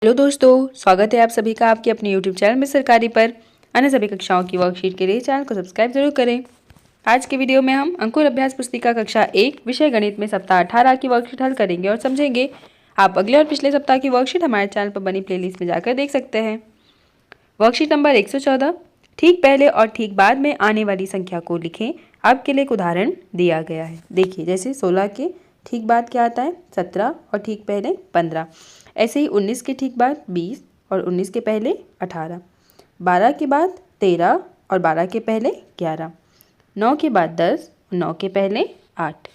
Hello दोस्तों, स्वागत है आप सभी का आपके अपने यूट्यूब चैनल में सरकारी पर। अन्य सभी कक्षाओं की वर्कशीट के लिए चैनल को सब्सक्राइब जरूर करें। आज के वीडियो में हम अंकुर अभ्यास पुस्तिका कक्षा 1 विषय गणित में सप्ताह 18 की वर्कशीट हल करेंगे और समझेंगे। आप अगले और पिछले सप्ताह की वर्कशीट हमारे चैनल पर बनी प्लेलिस्ट में जाकर देख सकते हैं। वर्कशीट नंबर 114, ठीक पहले और ठीक बाद में आने वाली संख्या को लिखें। आपके लिए एक उदाहरण दिया गया है। देखिए, जैसे 16 के ठीक बाद क्या आता है 17 और ठीक पहले 15। ऐसे ही 19 के ठीक बाद 20 और 19 के पहले 18, 12 के बाद 13 और 12 के पहले 11, 9 के बाद 10 और 9 के पहले 8।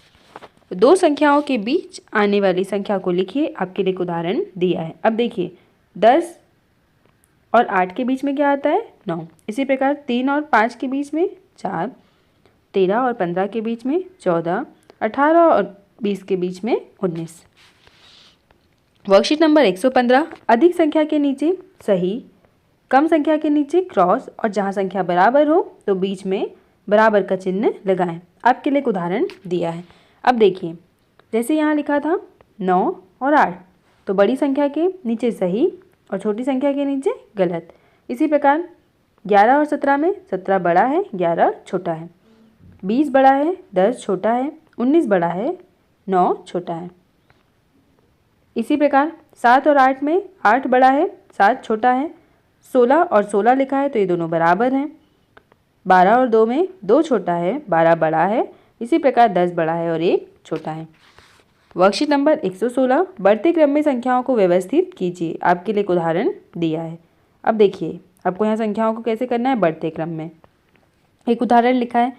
दो संख्याओं के बीच आने वाली संख्या को लिखिए। आपके लिए एक उदाहरण दिया है। अब देखिए, 10 और 8 के बीच में क्या आता है 9। इसी प्रकार 3 और 5 के बीच में 4, 13 और 15 के बीच में 14, 18 और 20 के बीच में 19। वर्कशीट नंबर 115, अधिक संख्या के नीचे सही, कम संख्या के नीचे क्रॉस और जहां संख्या बराबर हो तो बीच में बराबर का चिन्ह लगाएं। आपके लिए एक उदाहरण दिया है। अब देखिए, जैसे यहाँ लिखा था 9 और 8, तो बड़ी संख्या के नीचे सही और छोटी संख्या के नीचे गलत। इसी प्रकार 11 और 17 में 17 बड़ा है, 11 छोटा है। 20 बड़ा है, 10 छोटा है। 19 बड़ा है, 9 छोटा है। इसी प्रकार 7 और 8 में 8 बड़ा है, 7 छोटा है। 16 और 16 लिखा है तो ये दोनों बराबर हैं। 12 और 2 में 2 छोटा है, 12 बड़ा है। इसी प्रकार 10 बड़ा है और 1 छोटा है। वर्कशीट नंबर 116, बढ़ते क्रम में संख्याओं को व्यवस्थित कीजिए। आपके लिए एक उदाहरण दिया है। अब देखिए, आपको यहाँ संख्याओं को कैसे करना है बढ़ते क्रम में। एक उदाहरण लिखा है।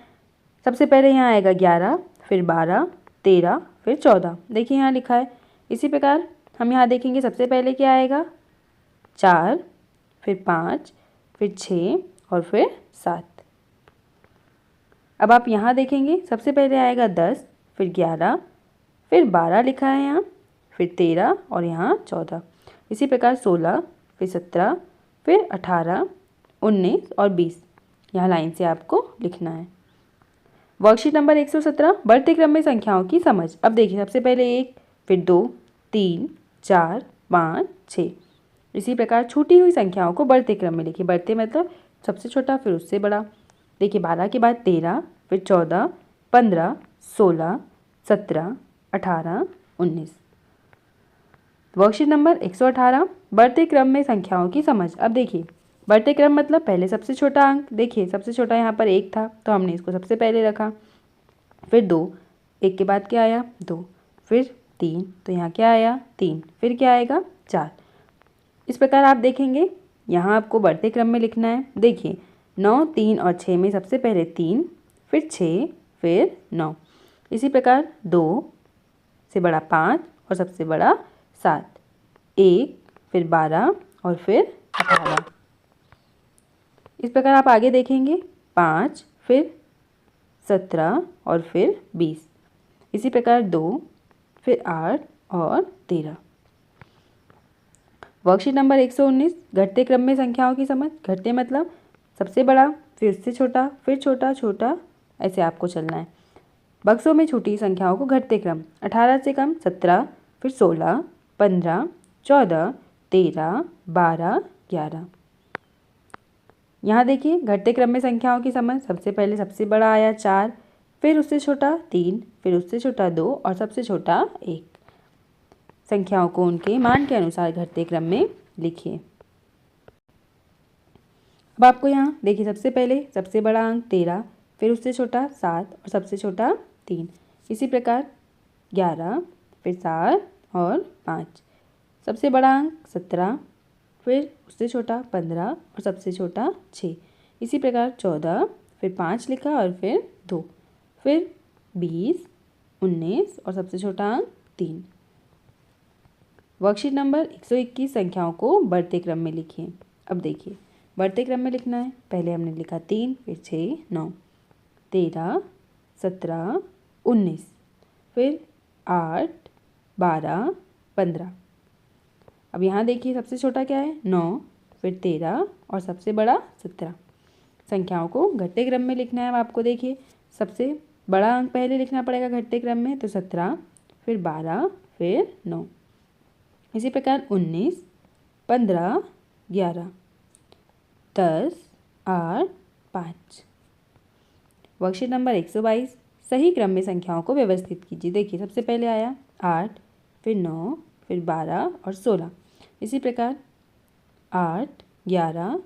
सबसे पहले यहाँ आएगा 11, फिर 12, 13, फिर 14। देखिए यहाँ लिखा है। इसी प्रकार हम यहाँ देखेंगे, सबसे पहले क्या आएगा 4, फिर 5, फिर 6 और फिर 7। अब आप यहाँ देखेंगे, सबसे पहले आएगा 10, फिर 11, फिर 12 लिखा है यहाँ, फिर 13 और यहाँ 14। इसी प्रकार 16, फिर 17, फिर 18, 19 और 20 यहाँ लाइन से आपको लिखना है। वर्कशीट नंबर 117, बढ़ते क्रम में संख्याओं की समझ। अब देखिए, सबसे पहले 1, फिर 2, 3, 4, 5, 6। इसी प्रकार छूटी हुई संख्याओं को बढ़ते क्रम में लिखिए। बढ़ते मतलब सबसे छोटा फिर उससे बड़ा। देखिए, 12 के बाद 13, फिर 14, 15, 16, 17, 18, 19। वर्कशीट नंबर 118, बढ़ते क्रम में संख्याओं की समझ। अब देखिए, बढ़ते क्रम मतलब पहले सबसे छोटा अंक। देखिए, सबसे छोटा यहाँ पर 1 था तो हमने इसको सबसे पहले रखा। फिर 2, 1 के बाद क्या आया 2, फिर 3, तो यहाँ क्या आया 3, फिर क्या आएगा 4। इस प्रकार आप देखेंगे, यहाँ आपको बढ़ते क्रम में लिखना है। देखिए, 9, 3 और 6 में सबसे पहले 3, फिर 6, फिर 9। इसी प्रकार 2 से बड़ा 5 और सबसे बड़ा 7, 1, फिर 12 और फिर 18। इस प्रकार आप आगे देखेंगे, 5, फिर 17 और फिर 20। इसी प्रकार 2, फिर 8 और 13। वर्कशीट नंबर 119, घटते क्रम में संख्याओं की समझ। घटते मतलब सबसे बड़ा, फिर उससे छोटा, फिर छोटा छोटा, ऐसे आपको चलना है। बक्सों में छूटी संख्याओं को घटते क्रम। 18 से कम 17, फिर 16, 15, 14, 13, 12, 11। यहाँ देखिए, घटते क्रम में संख्याओं की समझ। सबसे पहले सबसे बड़ा आया 4, फिर उससे छोटा 3, फिर उससे छोटा 2 और सबसे छोटा 1। संख्याओं को उनके मान के अनुसार घटते क्रम में लिखिए। अब आपको यहाँ देखिए, सबसे पहले सबसे बड़ा अंक 13, फिर उससे छोटा 7 और सबसे छोटा 3। इसी प्रकार 11, फिर 7 और 5। सबसे बड़ा अंक 17, फिर उससे छोटा 15 और सबसे छोटा 6। इसी प्रकार 14, फिर 5 लिखा और फिर 2, फिर 20, 19 और सबसे छोटा अंक 3। वर्कशीट नंबर 121, संख्याओं को बढ़ते क्रम में लिखिए। अब देखिए, बढ़ते क्रम में लिखना है। पहले हमने लिखा 3, फिर 6, 9, 13, 17, 19, फिर 8, 12, 15। अब यहाँ देखिए, सबसे छोटा क्या है 9, फिर 13 और सबसे बड़ा 17। संख्याओं को घटते क्रम में लिखना है। अब आपको देखिए, सबसे बड़ा अंक पहले लिखना पड़ेगा घटते क्रम में, तो 17, फिर 12, फिर 9। इसी प्रकार 19, 15, 11, 10, 8, 5। वर्कशीट नंबर 122, सही क्रम में संख्याओं को व्यवस्थित कीजिए। देखिए सबसे पहले आया 8, फिर 9, फिर 12 और 16। इसी प्रकार 8, 11,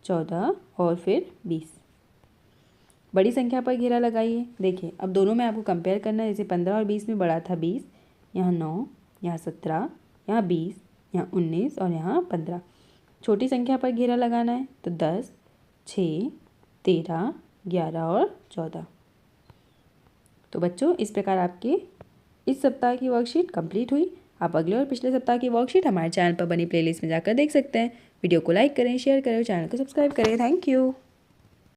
14 और फिर 20। बड़ी संख्या पर घेरा लगाइए। देखिए अब दोनों में आपको कंपेयर करना है। जैसे 15 और 20 में बड़ा था 20, यहाँ 9, यहाँ 17, यहाँ 20, यहाँ 19 और यहाँ 15। छोटी संख्या पर घेरा लगाना है तो 10, 6, 13, 11 और 14। तो बच्चों इस प्रकार आपके इस सप्ताह की वर्कशीट कंप्लीट हुई। आप अगले और पिछले सप्ताह की वर्कशीट हमारे चैनल पर बनी प्लेलिस्ट में जाकर देख सकते हैं। वीडियो को लाइक करें, शेयर करें और चैनल को सब्सक्राइब करें। Thank you.